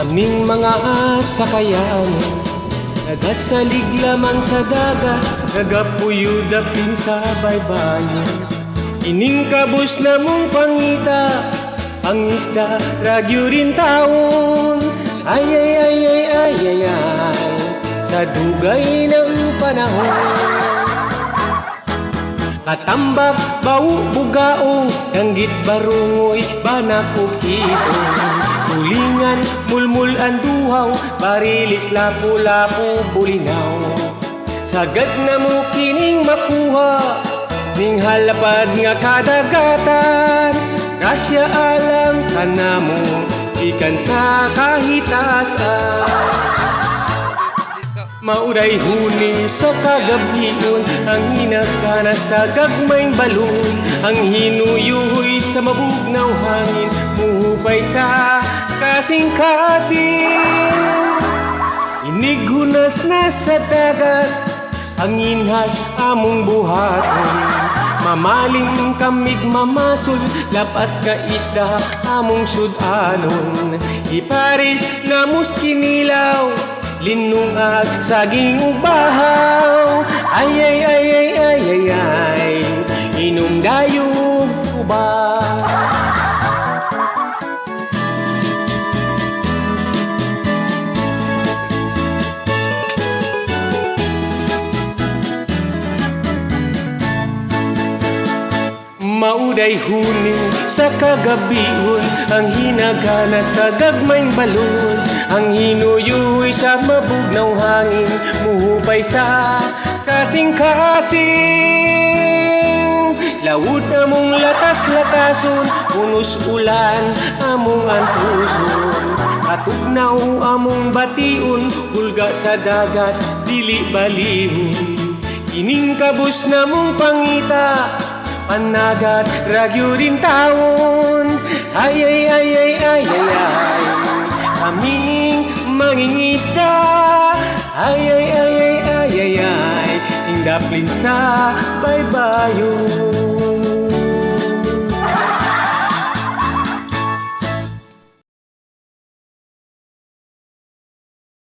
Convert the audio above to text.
Kaming mga sakayan, nagasalig lamang sa dagat, nagapuyudapin sa baybayin. Ining kabus na mong pangita, ang isda ragyo rin taon. Ay ay ay ay ay ay ay, sa dugay ng panahon. Katambak, bau, bugao, nanggit barungoy, banak o kitong. Tulingan, mulmul ang duhaw, barilis, lapu-lapu, bulinaw. Sagad na mo kining makuha, ning halapad nga kadagatan. Kasya alam ka na mo, ikan sa kahitasan. Mauday huni sa kagabion, ang hinagkana sa gagmayng balon. Ang hinuyuhoy sa mabugnaw hangin, muhupay sa kasing-kasing. Inigunas na sa dagat, ang inhas among buhaton. Mamaling kamig mamasol, lapas ka isda among sudanon. Iparis na muskinilaw, linungag saging ubahaw. Ay ay ay ay ay ay ay, inom dayog ubaw. Mauday huni sa kagabion, ang hinagana sa gagmayng balon. Ang hinuyuhoy sa mabugnaw hangin, muhupay sa kasing-kasing. Lawod among latas-latason, unos ulan among antuson. Katugnaw among bation, hulga sa dagat, dili balihon. Kining kabus na mong pangita, panagat, ragyo rin taon. Ay ay ay ay ay ay ay, kaming mangingisda. Ay ay ay ay ay ay ay, hindaplin sa baybayon.